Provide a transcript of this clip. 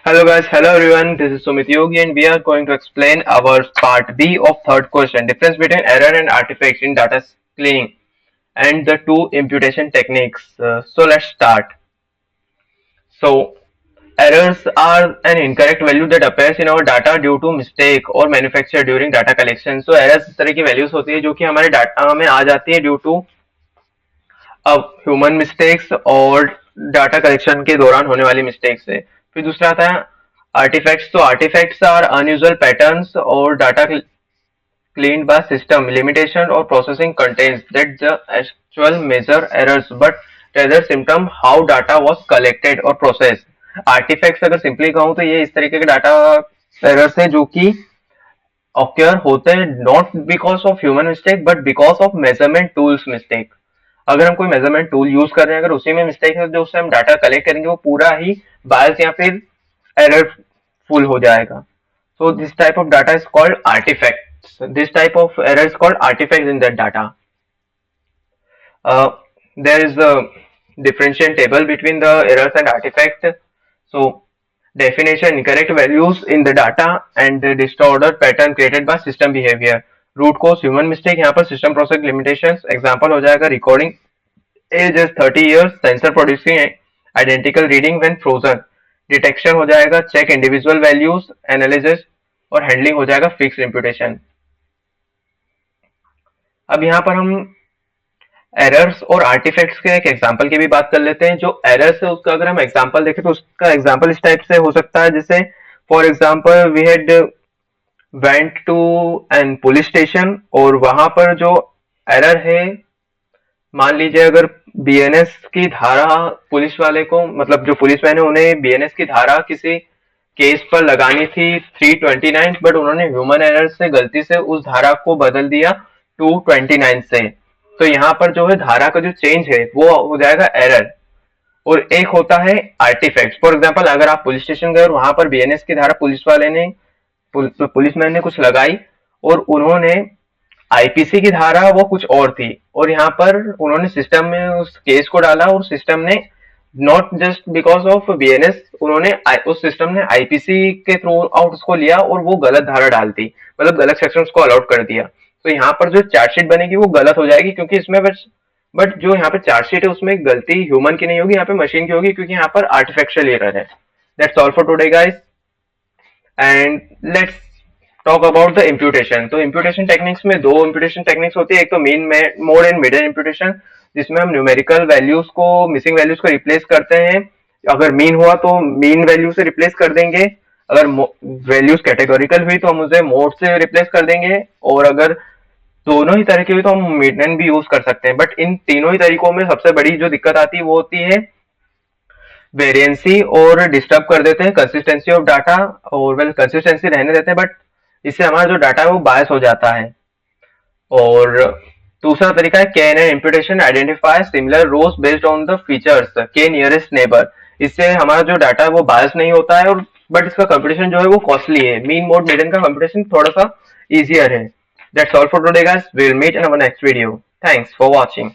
Hello guys, hello everyone. This is Sumit Yogi and we are going to explain our part B of third question, difference between error and artifacts in data cleaning and the two imputation techniques. So let's start. So errors are an incorrect value that appears in our data due to mistake or manufacture during data collection. So errors इस तरह की values होती है जो कि हमारे data में आ जाती है due to ह्यूमन मिस्टेक्स और डाटा कलेक्शन के दौरान होने वाली मिस्टेक से। फिर दूसरा आता है आर्टिफैक्ट्स। तो आर्टिफैक्ट्स आर अनयूजुअल पैटर्न्स और data cleaned by system limitation or processing contains that the actual measure errors but rather symptom how data was collected or processed। Artifacts अगर सिंपली कहूँ तो ये इस तरीके के डाटा एरर्स है जो कि ऑक्योर होते हैं not because of human mistake but because of measurement tools mistake. अगर हम कोई मेजरमेंट टूल यूज कर रहे हैं, अगर उसी में मिस्टेक है, जो उससे हम डाटा कलेक्ट करेंगे वो पूरा ही बायस या फिर एररफुल हो जाएगा। So this type of data is called artifacts. This type of error is called artifacts in that data. There is a differentiation table between the errors and artifact. So definition: incorrect values in the data and the distorted pattern created by system behavior। Root cause human mistake, यहाँ पर system process limitations. Example हो जाएगा recording age is 30 years, sensor producing identical reading when frozen. Detection हो जाएगा check individual values, analysis और handling हो जाएगा fix imputation. अब यहाँ पर हम एरर्स और आर्टिफैक्ट्स के एक एग्जांपल की भी बात कर लेते हैं। जो एरर्स है उसका अगर हम एग्जांपल देखें तो उसका एग्जांपल इस टाइप से हो सकता है, जैसे for example we had went to an police station और वहां पर जो एरर है, मान लीजिए अगर बीएनएस की धारा पुलिस वाले को, मतलब जो पुलिस मैन है उन्हें बीएनएस की धारा किसी केस पर लगानी थी 329, बट उन्होंने ह्यूमन एरर से गलती से उस धारा को बदल दिया 229 से। तो यहाँ पर जो है धारा का जो चेंज है वो हो जाएगा एरर। और एक होता है आर्टिफैक्ट। फॉर एग्जांपल अगर आप पुलिस स्टेशन गए और वहां पर बीएनएस की धारा पुलिस वाले ने, पुलिसमैन ने कुछ लगाई और उन्होंने आईपीसी की धारा वो कुछ और थी, और यहाँ पर उन्होंने सिस्टम में उस केस को डाला और सिस्टम ने not just because of BNS, उन्होंने उस सिस्टम ने आईपीसी के थ्रू आउट उसको लिया और वो गलत धारा डाल दी, मतलब गलत सेक्शन उसको अलाउट कर दिया। तो यहाँ पर जो चार्जशीट बनेगी वो गलत हो जाएगी, क्योंकि इसमें बट जो यहाँ पे चार्जशीट है उसमें गलती ह्यूमन की नहीं होगी, यहाँ पे मशीन की होगी, क्योंकि यहाँ पर आर्टिफिशियल एरर है। That's all for today guys and let's talk about the imputation. तो इम्प्यूटेशन टेक्निक्स में दो इम्प्यूटेशन टेक्निक्स होती है, एक तो mean mode and middle imputation, जिसमें हम न्यूमेरिकल वैल्यूज को, मिसिंग वैल्यूज को रिप्लेस करते हैं। अगर मीन हुआ तो मीन वैल्यू से रिप्लेस कर देंगे, अगर वैल्यूज कैटेगोरिकल हुई तो हम उसे मोड से रिप्लेस कर देंगे, और अगर दोनों ही तरह की हुई तो हम मिडन भी यूज कर सकते हैं। बट इन तीनों ही तरीकों में सबसे बड़ी जो दिक्कत आती है वो होती है वेरिएंसी, और डिस्टर्ब कर देते हैं कंसिस्टेंसी ऑफ डाटा, और वेल कंसिस्टेंसी रहने देते हैं बट इससे हमारा जो डाटा है वो बायस हो जाता है। और दूसरा तरीका है KNN imputation, identify similar rows based on the features के नियरेस्ट नेबर। इससे हमारा जो डाटा है वो बायस नहीं होता है, और बट इसका कंप्यूटेशन जो है वो कॉस्टली है। मीन मोड मिडन का कंप्यूटेशन थोड़ा सा इजियर है। That's all for today guys, we will meet in our next video. Thanks for watching.